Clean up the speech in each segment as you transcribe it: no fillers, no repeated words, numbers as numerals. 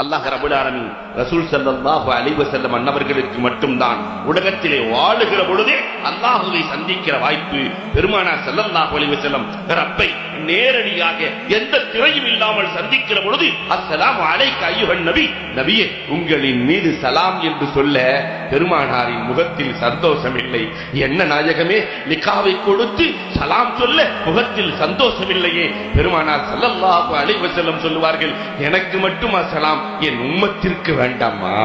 அல்லாஹ் ரப்பல் ஆலமீன் ரசூல் ஸல்லல்லாஹு அலைஹி வஸல்லம் அன்னவர்களுக்கு மட்டும்தான் உலகத்திலே வாழுகிற பொழுதே அல்லாஹ்வை சந்திக்கிற வாய்ப்பு பெருமானார் ஸல்லல்லாஹு அலைஹி வஸல்லம் ரப்பை நேரடியாக எந்த திரையும் இல்லாமல் சந்திக்கிற பொழுது அஸ்ஸலாமு அலைக்க அய்யுஹன் நபி, நபியே உங்களின் மீது சலாம் என்று சொல்ல பெருமானாரின் முகத்தில் சந்தோஷம் இல்லை. என்ன நாயகமே, நிக்காவை கொடுத்து சலாம் சொல்ல முகத்தில் சந்தோஷம் இல்லையே. பெருமானார் ஸல்லல்லாஹு அலைஹி வஸல்லம் சொல்லுவார்கள், எனக்கு மட்டுமா சலாம், என் உம்மத்திற்கு வேண்டாமா?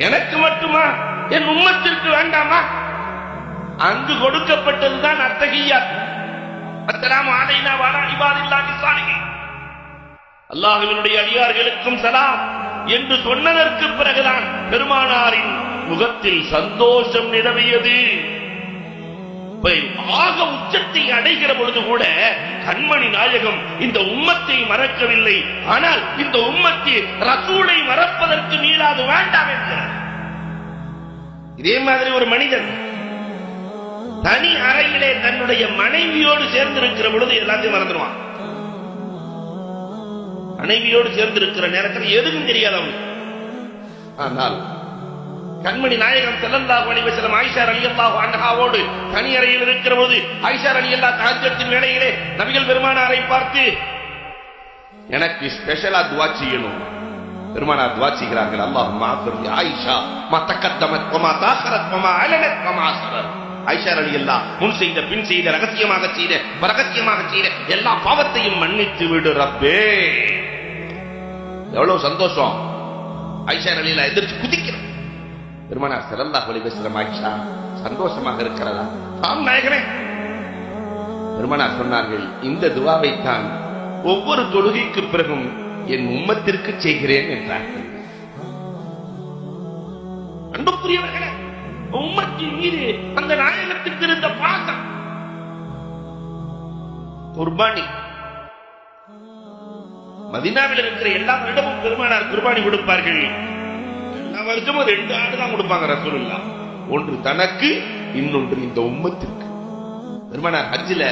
எனக்கு மட்டுமா, என் உம்மத்திற்கு வேண்டாமா? அங்கு கொடுக்கப்பட்டதுதான் அத்தஹிய்யாத். அஸ்ஸலாமு அலைனா வ அலா இபாதில்லாஹி ஸாலிஹீன், அல்லாஹ்வினுடைய அடியார்களுக்கும் சலாம் என்று சொன்னதற்கு பிறகுதான் பெருமானாரின் முகத்தில் சந்தோஷம் நிலவியது. ஆக உச்சத்தை அடைகிற பொழுது கூட கண்மணி நாயகம் இந்த உம்மத்தை மறக்கவில்லை. ஆனால் இந்த உம்மத்தை ரசூலை மறப்பதற்கு மீளாது வேண்டாம் என்கிறார். இதே மாதிரி ஒரு மனிதன் தனி அறையிலே தன்னுடைய மனைவியோடு சேர்ந்திருக்கிற பொழுது எல்லாத்தையும் மறந்துடுவான். மனைவியோடு சேர்ந்திருக்கிற நேரத்தில் எதுவும் தெரியாது அவனுக்கு. ஆனால் கண்மணி நாயகம் ஸல்லல்லாஹு அலைஹி வஸல்லம் ஆயிஷா ரலியல்லாஹு அன்ஹாவோடு தனி அறையில் இருக்கிற போது ஆயிஷா ரலியல்லாஹு தஹஜ்ஜுத்தின் வேளையிலே நபிகள் பெருமானாரை பார்த்து, எனக்கு ஸ்பெஷலா துஆ செய்யணும். பெருமானார் துஆ செய்கிறார்கள், அல்லாஹும்ம ஆஃபிர் ஆயிஷா மா தகத்தமத் வ மா தாஹரத் வ மா அலனத் வ மா அஸ்ரத். ஆயிஷா ரலியல்லாஹு முன் செய்த பின் செய்த ரகசியமாக செய்த பரகசியமாக செய்த எல்லா பாவத்தையும் மன்னித்து விடு ரப்பே. எவ்வளவு சந்தோஷம்! ஆயிஷா ரலியல்லாஹு எதிர்த்து குதிக்கிறார். பெருமானார் ஸல்லல்லாஹு அலைஹி வஸல்லம் ஆயிஷா சந்தோஷமாக இருக்கிறதா? ஆம் நாயகமே. பெருமானார் சொன்னார்கள், இந்த துஆவை தான் ஒவ்வொரு தொழுகைக்கு பிறகும் என் உம்மத்திற்கு செய்கிறேன் என்றார்கள். அன்புக்குரியவர்களே, உம்மத்தின் மீது அந்த நாயகத்துக்கு இருந்த பாசம். குர்பானி மதீனாவில் இருக்கிற எல்லா இடமும் பெருமானார் குர்பானி கொடுப்பார்கள். வருஷமும் 2 ஆடு தான் கொடுப்பாங்க ரசூலுல்லாஹ். ஒன்று தனக்கு, இன்னொன்று இந்த உம்மத்திற்கு. பெருமானார் ஹஜ்ஜில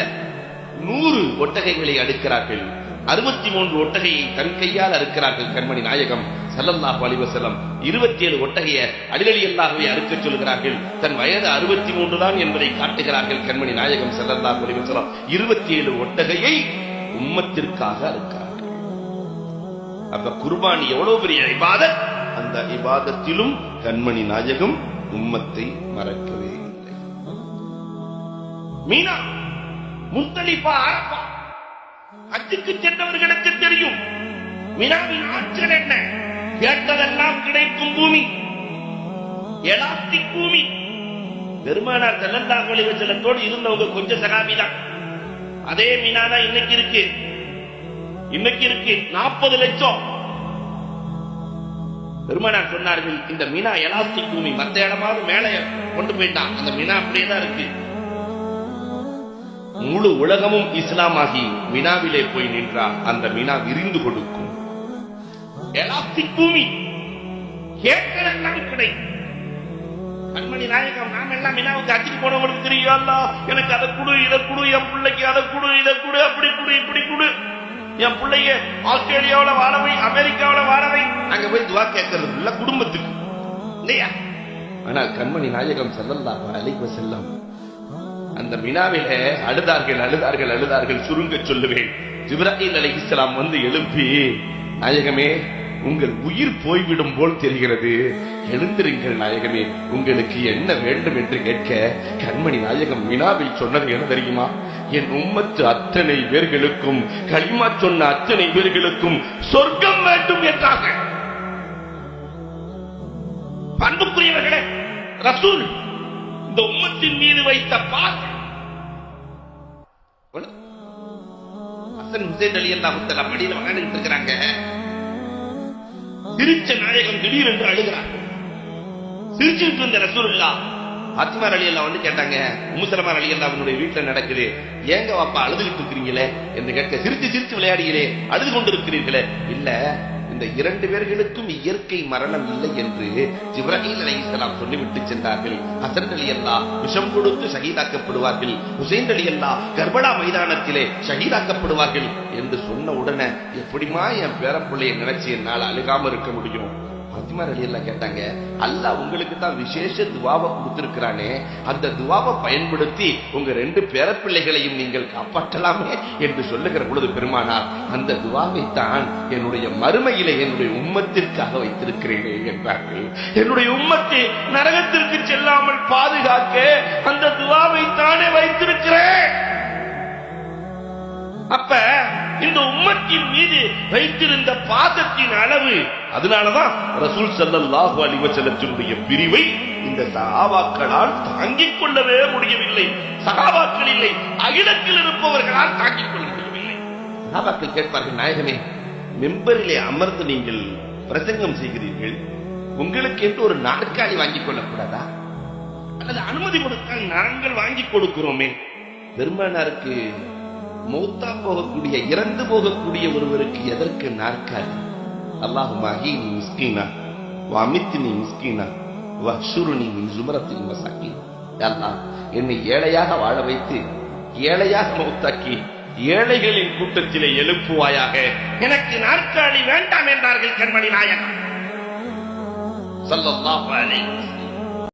100 ஒட்டகைகளை அடுக்கிறார்கள். 63 ஒட்டகையை தன் கையால் அறுக்கிறார்கள் கண்மணி நாயகம் ஸல்லல்லாஹு அலைஹி வஸல்லம். 27 ஒட்டகையை அலிரலியல்லாஹுவை அறுக்க சொல்கிறார்கள். தன் வயது 63 தான் என்பதை காட்டுகிறார்கள் கண்மணி நாயகம் ஸல்லல்லாஹு அலைஹி வஸல்லம். 27 ஒட்டகையை உம்மத்திற்காக அறுக்கிறார்கள். அப்ப குர்பானி எவ்வளவு பெரிய இபாதத்! அந்த இபாதத்திலும் கண்மணி நாயகம் உம்மத்தை மறக்கவே இல்லை. மீனா, முஸ்தலிஃபா, அரஃபா ஹஜ்ஜுக்கு சென்றவர்களுக்கு தெரியும் மீனாவின் ஆற்றல் என்ன. கேட்டதெல்லாம் கிடைக்கும் பூமி, எலாஸ்டிக் பூமி. பெருமானார் ஸல்லல்லாஹு அலைஹி வஸல்லத்தோடு இருந்தவங்க கொஞ்சம் சகாபிதான். அதே மீனா தான் இன்னைக்கு இருக்கு. 40 லட்சம். பெருமானார் சொன்னார்கள், இந்த மீனா எலாஸ்டிக் பூமி, மற்ற இடமாவது மேலே கொண்டு போயிட்டான், அந்த மீனா அப்படியே தான் இருக்கு. முழு உலகமும் இஸ்லாமாகி மீனாவிலே போய் நின்றால் அந்த மீனா விரிந்து கொடுக்கும். எலாஸ்டிக் பூமி, கேட்கலாம் கிடைக்கும். கண்மணி நாயகம் நாம எல்லாம் மீனாவுக்கு அச்சிட்டு போனவங்களுக்கு தெரியும், அல்லாஹ் எனக்கு அதை கொடு, இதை கொடு, என் பிள்ளைக்கு அதை கொடு, இதை கொடு, அப்படி கொடு, இப்படி கொடு, என் பிள்ளைய ஆஸ்திரேலியாவில வாழவை, அமெரிக்காவில வாழவை, அங்க போய் துவா கேட்கறது இல்ல குடும்பத்துக்கு இல்லையா? ஆனால் கண்மணி நாயகம் ஸல்லல்லாஹு அலைஹி வஸல்லம் அந்த மினாவில அழுதார்கள். சுருங்க சொல்லுவேன், ஜிப்ராயில் அலைஹிஸ்ஸலாம் வந்து எழுப்பி, நாயகமே உங்கள் உயிர் போய்விடும் போல் தெரிகிறது, எழுந்திருங்கள் நாயகமே, உங்களுக்கு என்ன வேண்டும் என்று கேட்க கண்மணி நாயகம் மினாவில் சொன்னது என்ன தெரியுமா? என் உம்மத்து அத்தனை பேர்களுக்கும், கலிமா சொன்ன அத்தனை பேர்களுக்கும் சொர்க்கம் வேண்டும் என்றாக. அன்புக்குரியவர்களே, ரசூல் இந்த உம்மத்தின் மீது வைத்த பாசம். ஹசன் ஹுசைன் ரலியல்லாஹு தஆலா மடியில வாழ்ந்துட்டு இருக்கிறாங்க. சிரிச்ச நாயகம் திடீரென்று அழுகிறார்கள். சிரிச்சுட்டு இருந்த ரசூலுல்லாஹ் ஃபாத்திமா ரலியல்லாஹு வந்து கேட்டாங்க, உம்மு சலமா ரலியல்லாஹுடைய வீட்டுல நடக்குது, ஏங்க வாப்பா அழுதுகிட்டு இருக்கிறீங்களே என்று கேட்க, சிரிச்சு விளையாடுகிறே, அழுது கொண்டிருக்கிறீர்களே. இல்ல, இந்த 2 பேர்களுக்கும் இயற்கை மரணம் இல்லை என்று ஜிப்ரீல் அலைஹிஸ்ஸலாம் சொல்லிவிட்டு சென்றார்கள். ஹசன் ரலியல்லாஹ் விஷம் கொடுத்து ஷஹீதாக்கப்படுவார்கள், ஹுசைன் ரலியல்லாஹ் கர்பலா மைதானத்திலே ஷஹீதாக்கப்படுவார்கள் என்று சொன்ன உடனே எப்படிமா என் பேரப்பிள்ளையை நினைச்சு என்னால் அழுகாம இருக்க முடியும்? பாத்திமா ரலியல்லாஹ் கேட்டாங்க, அல்லாஹ் உங்களுக்கு தான் விசேஷ துவாவை கொடுத்திருக்கிறானே, அந்த துவாவை பயன்படுத்தி உங்க 2 பேரப்பிள்ளைகளையும் நீங்கள் காப்பாற்றலாமே என்று சொல்லுகிற பொழுது பெருமானார், அந்த துவாவை தான் என்னுடைய மறுமையிலே என்னுடைய உம்மத்திற்காக வைத்திருக்கிறேனே என்றார்கள். என்னுடைய உம்மத்தை நரகத்திற்கு செல்லாமல் பாதுகாக்க அந்த துவாவை தானே வைத்திருக்கிறேன். அப்ப இந்த உம்மத்தின் மீது வைத்திருந்த பாசத்தின் அளவு, அதனாலதான் ரசூல் ஸல்லல்லாஹு அலைஹி வஸல்லத்தினுடைய பிரிவை இந்த சஹாபாக்களால் தாங்கிக் கொள்ளவே முடியவில்லை. சஹாபாக்கள் இல்லை, அகிலத்தில் இருப்பவர்களால் தாங்கிக் கொள்ள முடியவில்லை. சஹாபாக்கள் கேட்பார்கள், நாயகமே, மெம்பரிலே அமர்ந்து நீங்கள் பிரசங்கம் செய்கிறீர்கள், உங்களுக்கு என்று ஒரு நாற்காலி வாங்கிக் கொள்ளக்கூடாதா? அல்லது அனுமதி கொடுத்தால் நாங்கள் வாங்கிக் கொடுக்கிறோமே. பெருமானாருக்கு மௌத்தா போகக்கூடிய, இறந்து போகக்கூடிய ஒருவருக்கு எதற்கு நாற்காலி? அல்லாஹும்ம அஹீனி மிஸ்கீனா வ அமித்னி மிஸ்கீனா வ அஹ்ஷுர்னி மின் ஸுமரத்தில் மஸாகீன். அல்லாஹ், என்னை ஏழையாக வாழ வைத்து ஏழையாக மௌத்தாக்கி ஏழைகளின் கூட்டத்திலே எழுப்புவாயாக, எனக்கு நாற்காலி வேண்டாம் என்றார்கள் கண்மணி நாயகம் ஸல்லல்லாஹு அலைஹி வஸல்லம்.